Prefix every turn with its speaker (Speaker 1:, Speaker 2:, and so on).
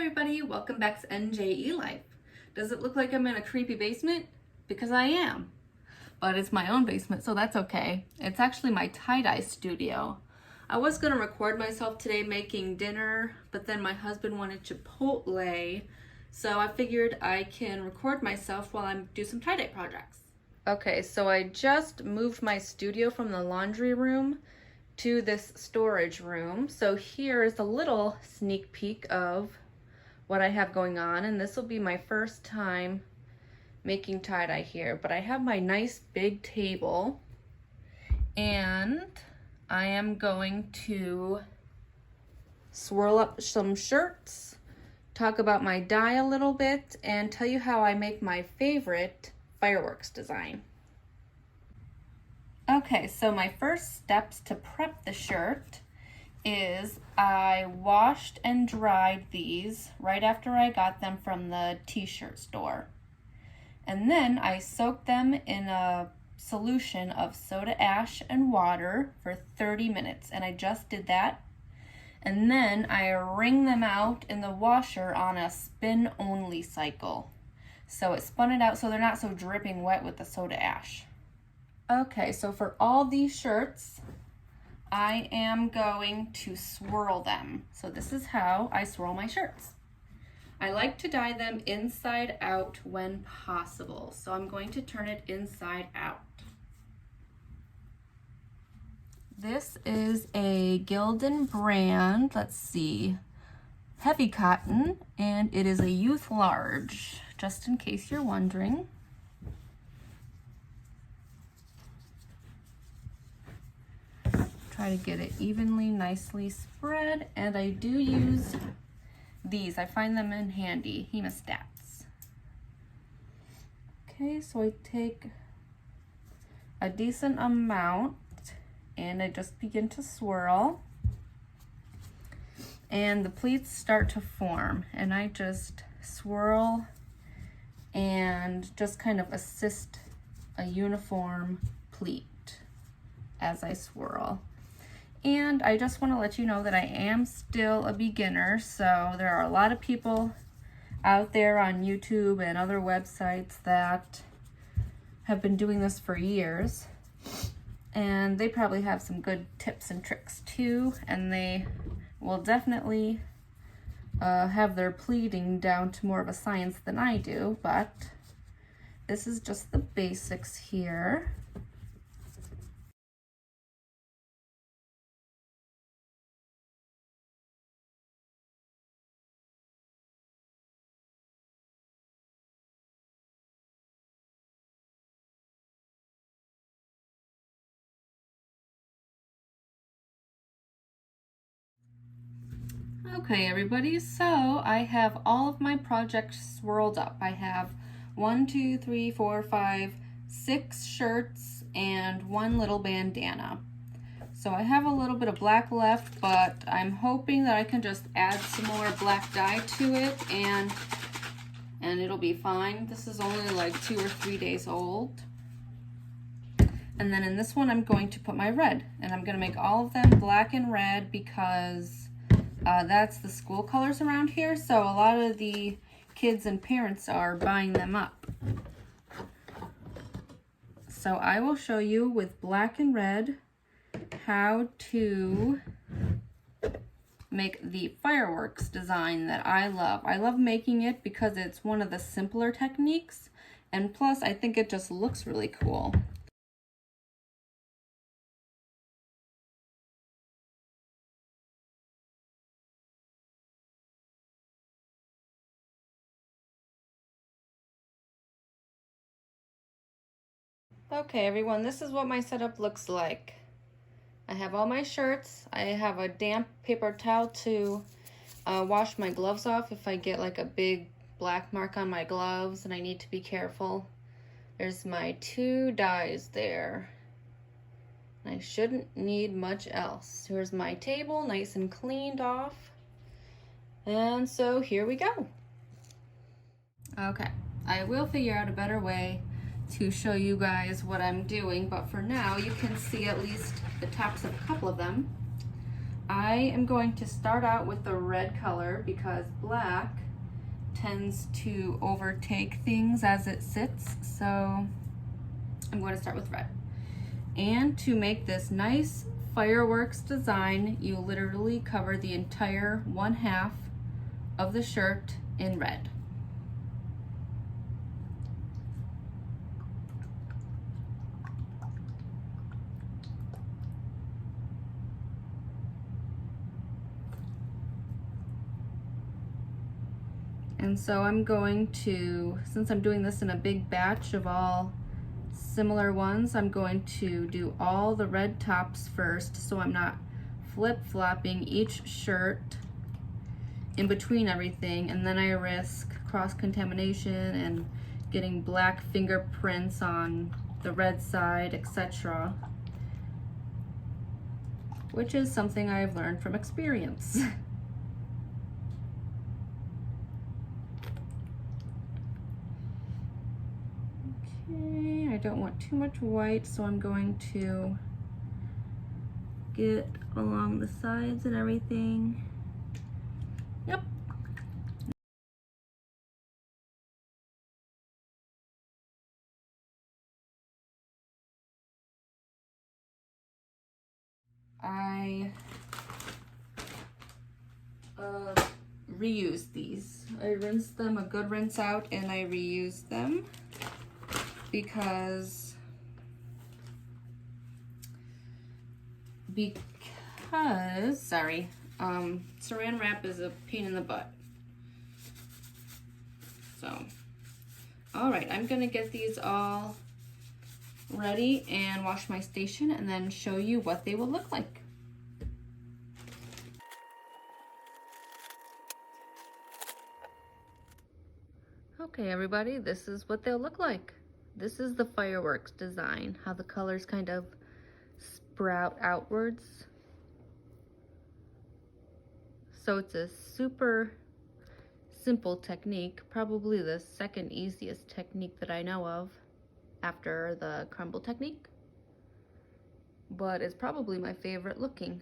Speaker 1: everybody, welcome back to NJE Life. Does it look like I'm in a creepy basement? Because I am. But it's my own basement, so that's okay. It's actually my tie-dye studio. I was gonna record myself today making dinner, but then my husband wanted Chipotle, so I figured I can record myself while I do some tie-dye projects. Okay, so I just moved my studio from the laundry room to this storage room. So here is a little sneak peek of what I have going on, and this will be my first time making tie-dye here. But I have my nice big table, and I am going to swirl up some shirts, talk about my dye a little bit, and tell you how I make my favorite fireworks design. Okay, so my first steps to prep the shirt is I washed and dried these right after I got them from the t-shirt store. And then I soaked them in a solution of soda ash and water for 30 minutes, and I just did that. And then I wring them out in the washer on a spin-only cycle. So it spun it out so they're not so dripping wet with the soda ash. Okay, so for all these shirts, I am going to swirl them. So this is how I swirl my shirts. I like to dye them inside out when possible. So I'm going to turn it inside out. This is a Gildan brand, let's see, heavy cotton, and it is a youth large, just in case you're wondering. Try to get it evenly, nicely spread, and I do use these. I find them in handy, hemostats. Okay, so I take a decent amount and I just begin to swirl, and the pleats start to form, and I just swirl and just kind of assist a uniform pleat as I swirl. And I just want to let you know that I am still a beginner, so there are a lot of people out there on YouTube and other websites that have been doing this for years, and they probably have some good tips and tricks too, and they will definitely have their pleating down to more of a science than I do, but this is just the basics here. Okay, everybody, so I have all of my projects swirled up. I have 6 shirts and one little bandana. So I have a little bit of black left, but I'm hoping that I can just add some more black dye to it and it'll be fine. This is only like 2 or 3 days old. And then in this one, I'm going to put my red, and I'm going to make all of them black and red because that's the school colors around here, so a lot of the kids and parents are buying them up. So I will show you with black and red how to make the fireworks design that I love. I love making it because it's one of the simpler techniques, and plus I think it just looks really cool. Okay, everyone, this is what my setup looks like. I have all my shirts. I have a damp paper towel to wash my gloves off if I get like a big black mark on my gloves and I need to be careful. There's my 2 dyes there. I shouldn't need much else. Here's my table, nice and cleaned off. And so here we go. Okay, I will figure out a better way to show you guys what I'm doing, but for now you can see at least the tops of a couple of them. I am going to start out with the red color because black tends to overtake things as it sits, so I'm going to start with red. And to make this nice fireworks design, you literally cover the entire 1/2 of the shirt in red. And so I'm going to, since I'm doing this in a big batch of all similar ones, I'm going to do all the red tops first so I'm not flip-flopping each shirt in between everything, and then I risk cross-contamination and getting black fingerprints on the red side, etc., which is something I've learned from experience. Okay, I don't want too much white, so I'm going to get along the sides and everything. Yep. I reuse these. I rinse them, a good rinse out, and I reuse them because sorry, saran wrap is a pain in the butt. So, all right, I'm gonna get these all ready and wash my station and then show you what they will look like. Okay, everybody, this is what they'll look like. This is the fireworks design, how the colors kind of sprout outwards. So it's a super simple technique, probably the second easiest technique that I know of after the crumble technique, but it's probably my favorite looking.